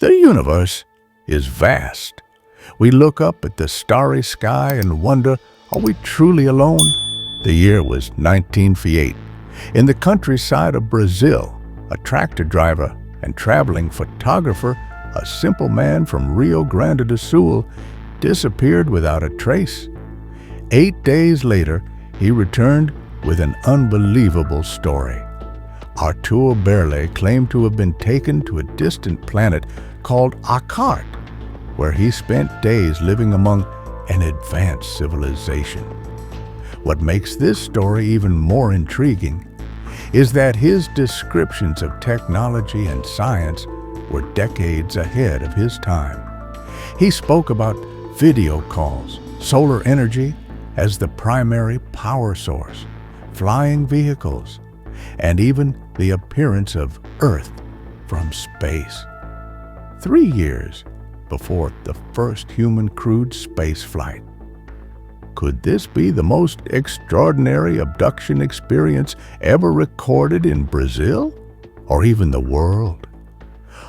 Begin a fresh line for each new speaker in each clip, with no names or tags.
The universe is vast. We look up at the starry sky and wonder, are we truly alone? The year was 1908. In the countryside of Brazil, a tractor driver and traveling photographer, a simple man from Rio Grande do Sul, disappeared without a trace. 8 days later, he returned with an unbelievable story. Artur Berlet claimed to have been taken to a distant planet called Akart, where he spent days living among an advanced civilization. What makes this story even more intriguing is that his descriptions of technology and science were decades ahead of his time. He spoke about video calls, solar energy as the primary power source, flying vehicles, and even the appearance of Earth from space. 3 years before the first human-crewed spaceflight. Could this be the most extraordinary abduction experience ever recorded in Brazil, or even the world?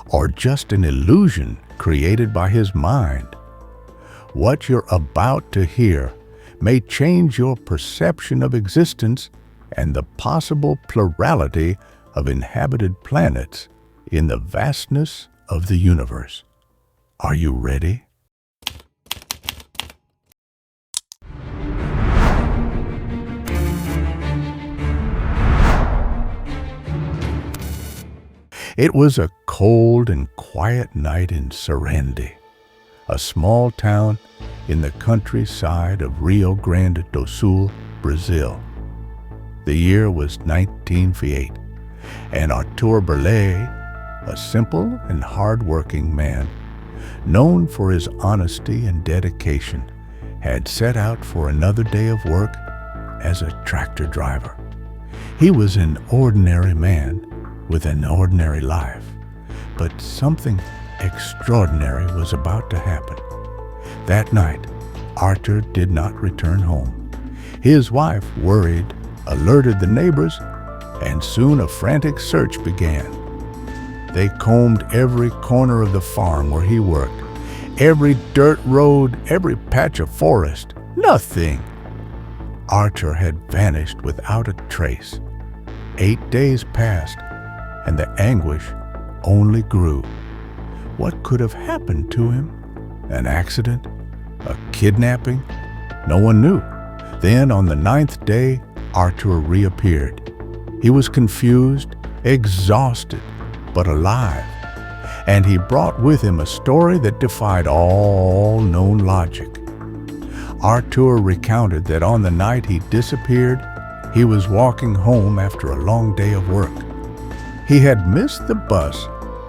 Or just an illusion created by his mind? What you're about to hear may change your perception of existence and the possible plurality of inhabited planets in the vastness of the universe. Are you ready? It was a cold and quiet night in Serende, a small town in the countryside of Rio Grande do Sul, Brazil. The year was 1908, and Artur Berlet, a simple and hard-working man, known for his honesty and dedication, had set out for another day of work as a tractor driver. He was an ordinary man with an ordinary life, but something extraordinary was about to happen. That night, Artur did not return home. His wife, worried, alerted the neighbors, and soon a frantic search began. They combed every corner of the farm where he worked, every dirt road, every patch of forest. Nothing. Artur had vanished without a trace. 8 days passed, and the anguish only grew. What could have happened to him? An accident? A kidnapping? No one knew. Then, on the 9th day, Artur reappeared. He was confused, exhausted, but alive, and he brought with him a story that defied all known logic. Artur recounted that on the night he disappeared, he was walking home after a long day of work. He had missed the bus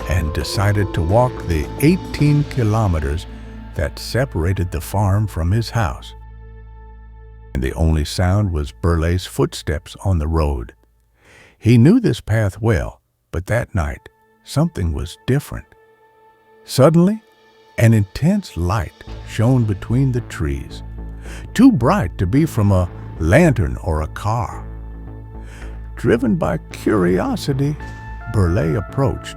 and decided to walk the 18 kilometers that separated the farm from his house. And the only sound was Berlet's footsteps on the road. He knew this path well, but that night, something was different. Suddenly, an intense light shone between the trees, too bright to be from a lantern or a car. Driven by curiosity, Berlet approached.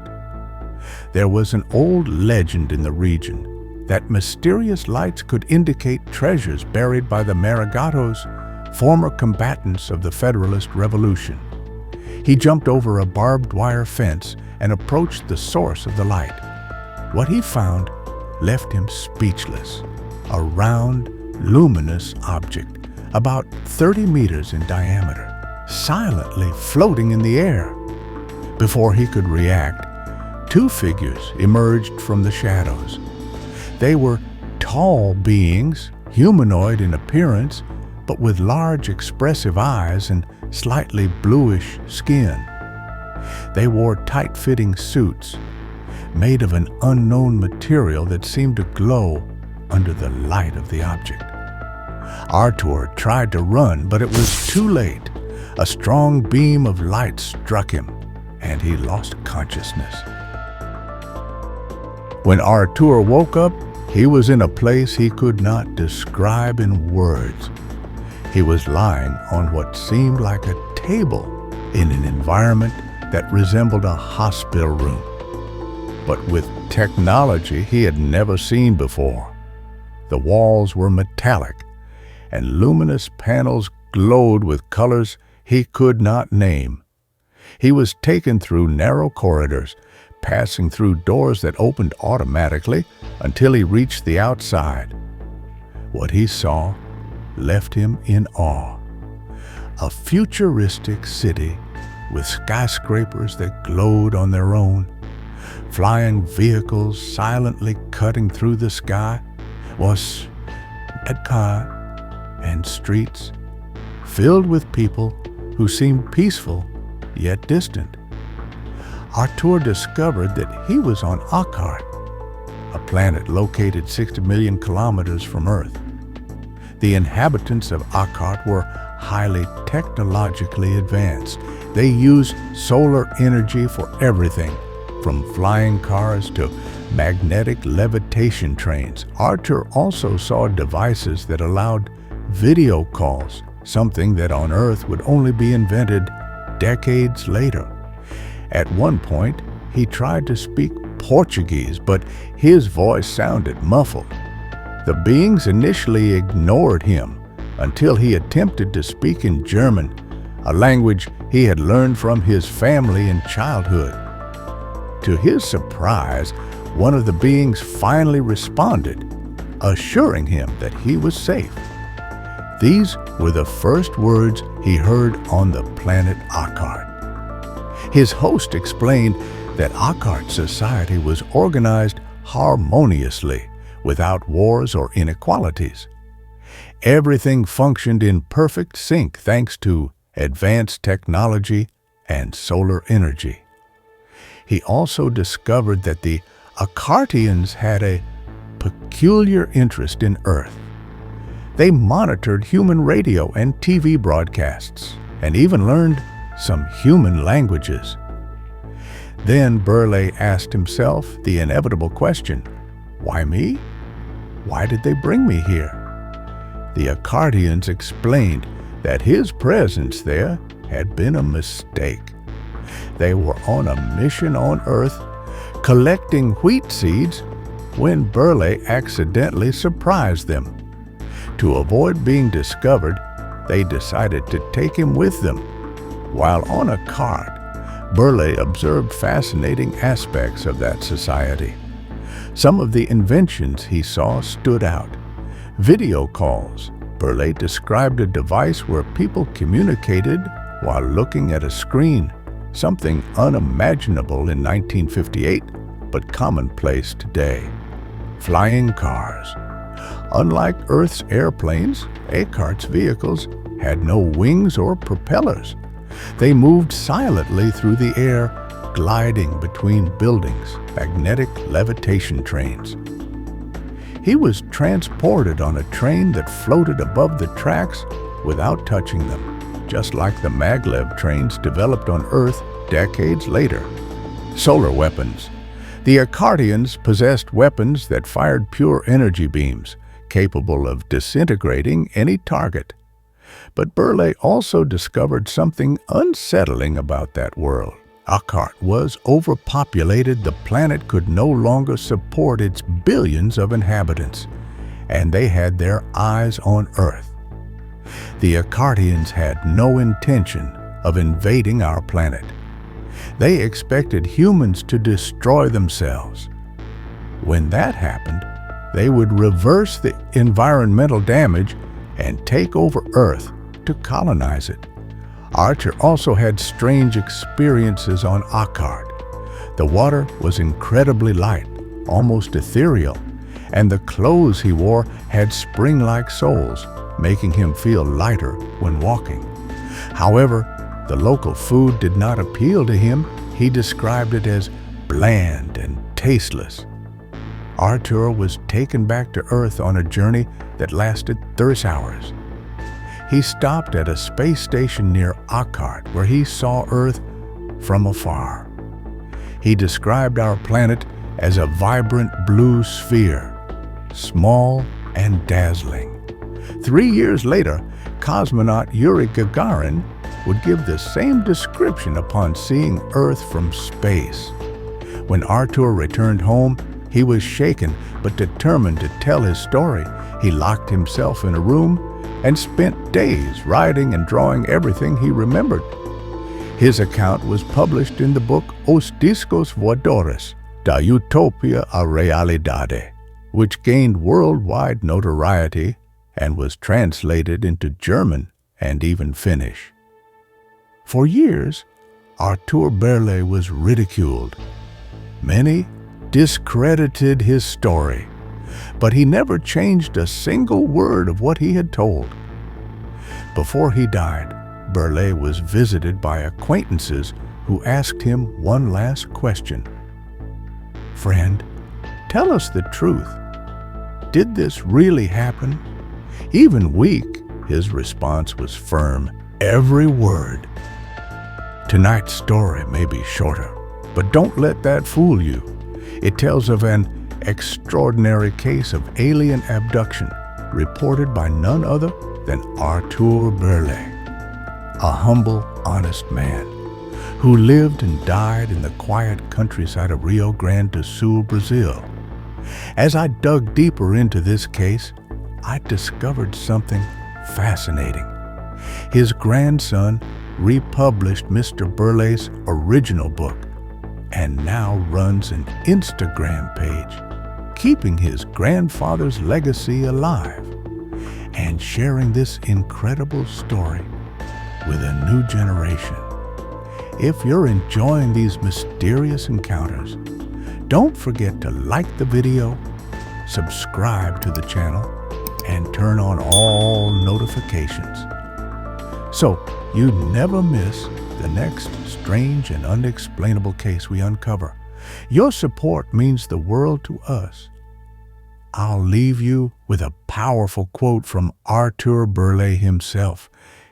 There was an old legend in the region that mysterious lights could indicate treasures buried by the Marigatos, former combatants of the Federalist Revolution. He jumped over a barbed wire fence and approached the source of the light. What he found left him speechless. A round, luminous object, about 30 meters in diameter, silently floating in the air. Before he could react, 2 figures emerged from the shadows. They were tall beings, humanoid in appearance, but with large expressive eyes and slightly bluish skin. They wore tight-fitting suits, made of an unknown material that seemed to glow under the light of the object. Artur tried to run, but it was too late. A strong beam of light struck him, and he lost consciousness. When Artur woke up, he was in a place he could not describe in words. He was lying on what seemed like a table in an environment that resembled a hospital room, but with technology he had never seen before. The walls were metallic, and luminous panels glowed with colors he could not name. He was taken through narrow corridors, passing through doors that opened automatically until he reached the outside. What he saw left him in awe. A futuristic city with skyscrapers that glowed on their own, flying vehicles silently cutting through the sky, was Akart, and streets filled with people who seemed peaceful yet distant. Artur discovered that he was on Akart, a planet located 60 million kilometers from Earth. The inhabitants of Akart were highly technologically advanced. They used solar energy for everything, from flying cars to magnetic levitation trains. Artur also saw devices that allowed video calls, something that on Earth would only be invented decades later. At one point, he tried to speak Portuguese, but his voice sounded muffled. The beings initially ignored him until he attempted to speak in German, a language he had learned from his family in childhood. To his surprise, one of the beings finally responded, assuring him that he was safe. These were the first words he heard on the planet Akart. His host explained that Akart society was organized harmoniously, without wars or inequalities. Everything functioned in perfect sync thanks to advanced technology and solar energy. He also discovered that the Akartians had a peculiar interest in Earth. They monitored human radio and TV broadcasts, and even learned some human languages. Then Berlet asked himself the inevitable question, why me? Why did they bring me here? The Akartians explained that his presence there had been a mistake. They were on a mission on Earth, collecting wheat seeds, when Berlet accidentally surprised them. To avoid being discovered, they decided to take him with them. While on Akart, Berlet observed fascinating aspects of that society. Some of the inventions he saw stood out. Video calls. Berlet described a device where people communicated while looking at a screen, something unimaginable in 1958, but commonplace today. Flying cars. Unlike Earth's airplanes, Akart's vehicles had no wings or propellers. They moved silently through the air, gliding between buildings, magnetic levitation trains. He was transported on a train that floated above the tracks without touching them, just like the maglev trains developed on Earth decades later. Solar weapons. The Akartians possessed weapons that fired pure energy beams, capable of disintegrating any target. But Berlet also discovered something unsettling about that world. Akart was overpopulated. The planet could no longer support its billions of inhabitants, and they had their eyes on Earth. The Akartians had no intention of invading our planet. They expected humans to destroy themselves. When that happened, they would reverse the environmental damage and take over Earth to colonize it. Artur also had strange experiences on Akart. The water was incredibly light, almost ethereal, and the clothes he wore had spring-like soles, making him feel lighter when walking. However, the local food did not appeal to him. He described it as bland and tasteless. Artur was taken back to Earth on a journey that lasted 30 hours. He stopped at a space station near Akart, where he saw Earth from afar. He described our planet as a vibrant blue sphere, small and dazzling. 3 years later, cosmonaut Yuri Gagarin would give the same description upon seeing Earth from space. When Artur returned home, he was shaken but determined to tell his story. He locked himself in a room and spent days writing and drawing everything he remembered. His account was published in the book Os Discos Voadores, da Utopia a Realidade, which gained worldwide notoriety and was translated into German and even Finnish. For years, Artur Berlet was ridiculed. Many discredited his story, but he never changed a single word of what he had told. Before he died, Berlet was visited by acquaintances who asked him one last question. "Friend, tell us the truth. Did this really happen?" Even weak, his response was firm, every word. Tonight's story may be shorter, but don't let that fool you. It tells of an extraordinary case of alien abduction reported by none other than Artur Berlet, a humble, honest man who lived and died in the quiet countryside of Rio Grande do Sul, Brazil. As I dug deeper into this case, I discovered something fascinating. His grandson republished Mr. Berlet's original book and now runs an Instagram page, keeping his grandfather's legacy alive and sharing this incredible story with a new generation. If you're enjoying these mysterious encounters, don't forget to like the video, subscribe to the channel, and turn on all notifications so you never miss the next strange and unexplainable case we uncover. Your support means the world to us. I'll leave you with a powerful quote from Artur Berlet himself,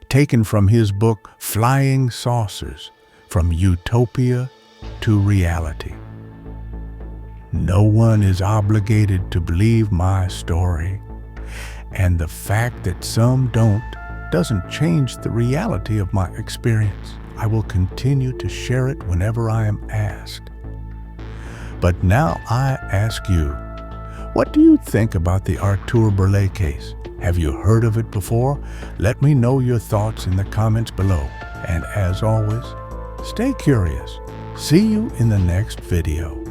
taken from his book Flying Saucers, From Utopia to Reality. "No one is obligated to believe my story, and the fact that some don't doesn't change the reality of my experience. I will continue to share it whenever I am asked." But now I ask you, what do you think about the Artur Berlet case? Have you heard of it before? Let me know your thoughts in the comments below. And as always, stay curious. See you in the next video.